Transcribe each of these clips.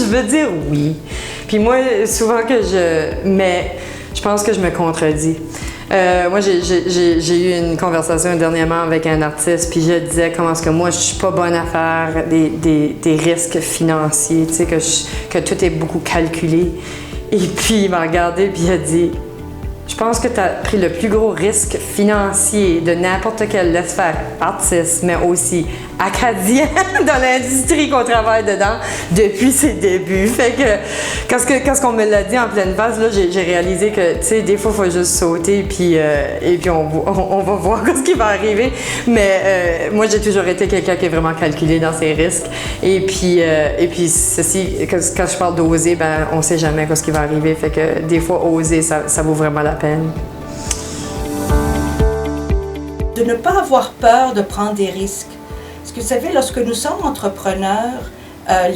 veux dire oui. Puis moi, souvent mais je pense que je me contredis. Moi, j'ai eu une conversation dernièrement avec un artiste, puis je disais comment est-ce que moi, je suis pas bonne à faire des risques financiers, tu sais, que tout est beaucoup calculé. Et puis, il m'a regardé, puis il a dit « Je pense que tu as pris le plus gros risque financier de n'importe quelle laisse-faire artiste, mais aussi acadien dans l'industrie qu'on travaille dedans depuis ses débuts. » Fait que quand on me l'a dit en pleine face, là, j'ai réalisé que, tu sais, des fois, il faut juste sauter, et puis on va voir ce qui va arriver. Mais moi, j'ai toujours été quelqu'un qui est vraiment calculé dans ses risques. Et puis ceci, quand je parle d'oser, ben, on sait jamais ce qui va arriver. Fait que des fois, oser, ça vaut vraiment la peine. De ne pas avoir peur de prendre des risques. Parce que vous savez, lorsque nous sommes entrepreneurs,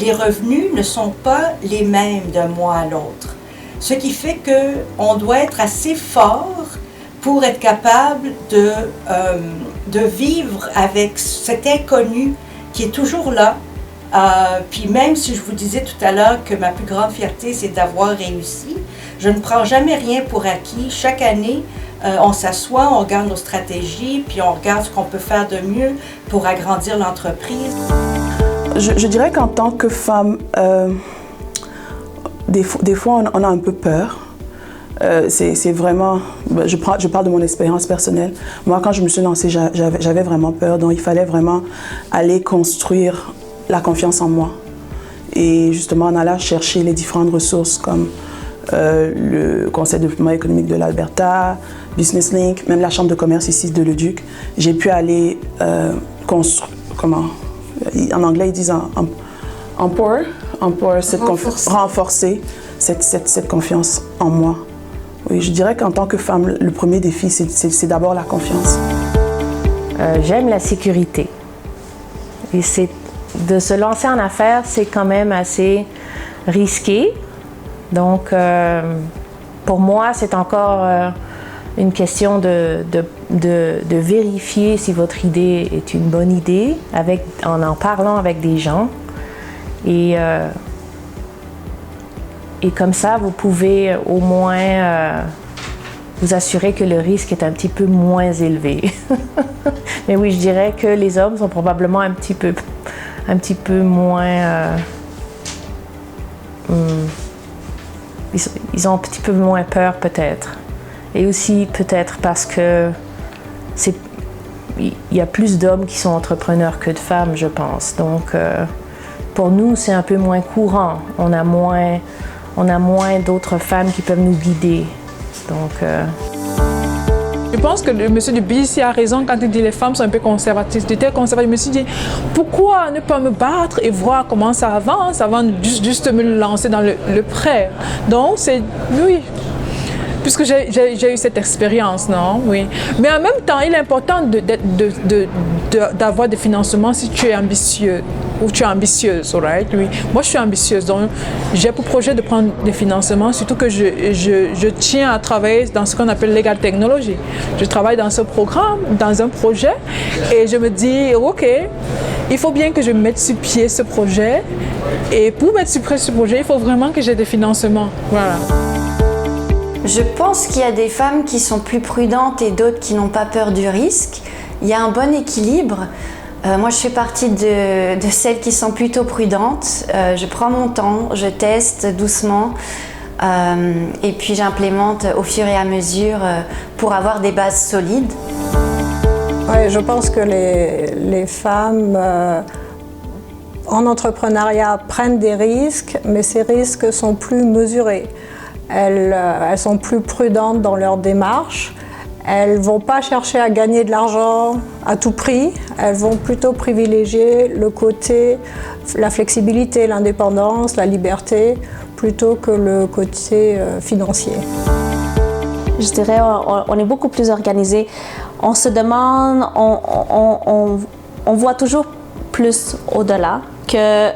les revenus ne sont pas les mêmes d'un mois à l'autre. Ce qui fait qu'on doit être assez fort pour être capable de vivre avec cet inconnu qui est toujours là. Puis même si je vous disais tout à l'heure que ma plus grande fierté, c'est d'avoir réussi, je ne prends jamais rien pour acquis. Chaque année, on s'assoit, on regarde nos stratégies, puis on regarde ce qu'on peut faire de mieux pour agrandir l'entreprise. Je dirais qu'en tant que femme, des fois on a un peu peur. C'est vraiment, je parle de mon expérience personnelle. Moi, quand je me suis lancée, j'avais vraiment peur, donc il fallait vraiment aller construire la confiance en moi. Et justement, en allant chercher les différentes ressources comme le Conseil de développement économique de l'Alberta, Business Link, même la Chambre de commerce ici de Leduc, j'ai pu aller en anglais ils disent renforcer cette confiance en moi. Oui, je dirais qu'en tant que femme, le premier défi, c'est d'abord la confiance. J'aime la sécurité. Et de se lancer en affaires, c'est quand même assez risqué. Donc, pour moi, c'est encore une question de vérifier si votre idée est une bonne idée en parlant avec des gens. Et comme ça, vous pouvez au moins vous assurer que le risque est un petit peu moins élevé. Mais oui, je dirais que les hommes sont probablement un petit peu moins... ils ont un petit peu moins peur peut-être. Et aussi peut-être parce que il y a plus d'hommes qui sont entrepreneurs que de femmes, je pense. Donc pour nous, c'est un peu moins courant. On a moins d'autres femmes qui peuvent nous guider. Donc je pense que le monsieur de BC a raison quand il dit que les femmes sont un peu conservatrices. J'étais conservatrice, je me suis dit, pourquoi ne pas me battre et voir comment ça avance avant de juste me lancer dans le prêt. Donc, c'est, oui, puisque j'ai eu cette expérience, non? Oui. Mais en même temps, il est important d'avoir des financements si tu es ambitieux ou tu es ambitieuse, right? Oui. Moi, je suis ambitieuse, donc j'ai pour projet de prendre des financements, surtout que je tiens à travailler dans ce qu'on appelle Legal Technology. Je travaille dans ce programme, dans un projet, et je me dis, OK, il faut bien que je mette sur pied ce projet, et pour mettre sur pied ce projet, il faut vraiment que j'ai des financements. Voilà. Je pense qu'il y a des femmes qui sont plus prudentes et d'autres qui n'ont pas peur du risque. Il y a un bon équilibre. Moi, je fais partie de celles qui sont plutôt prudentes. Je prends mon temps, je teste doucement et puis j'implémente au fur et à mesure pour avoir des bases solides. Ouais, je pense que les femmes en entrepreneuriat prennent des risques, mais ces risques sont plus mesurés. Elles sont plus prudentes dans leur démarche. Elles ne vont pas chercher à gagner de l'argent à tout prix. Elles vont plutôt privilégier le côté, la flexibilité, l'indépendance, la liberté, plutôt que le côté financier. Je dirais on est beaucoup plus organisé. On se demande, on voit toujours plus au-delà que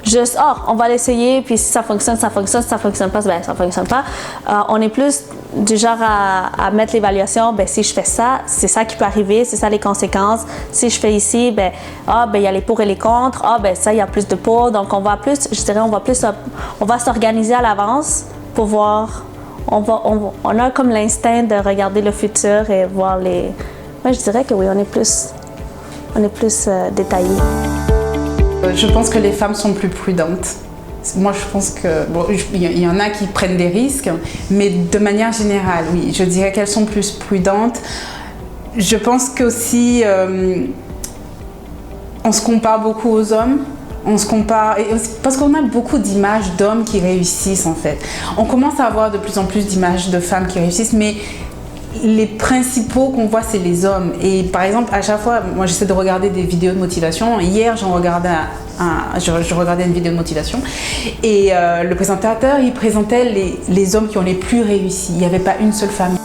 juste, on va l'essayer, puis si ça fonctionne, ça fonctionne, si ça fonctionne pas, ben ça fonctionne pas. On est plus du genre à mettre l'évaluation, ben si je fais ça, c'est ça qui peut arriver, c'est ça les conséquences. Si je fais ici, ben il y a les pour et les contre, ben ça, il y a plus de pour. Donc on va plus, je dirais, on va s'organiser à l'avance pour voir, on a comme l'instinct de regarder le futur et voir les... Moi, je dirais que oui, on est plus détaillé. Je pense que les femmes sont plus prudentes. Moi, je pense que il y en a qui prennent des risques, mais de manière générale, oui, je dirais qu'elles sont plus prudentes. Je pense qu'aussi, on se compare beaucoup aux hommes. On se compare, parce qu'on a beaucoup d'images d'hommes qui réussissent en fait. On commence à avoir de plus en plus d'images de femmes qui réussissent, mais les principaux qu'on voit, c'est les hommes. Et par exemple, à chaque fois, moi j'essaie de regarder des vidéos de motivation. Hier, je regardais une vidéo de motivation et le présentateur, il présentait les hommes qui ont les plus réussi. Il n'y avait pas une seule femme.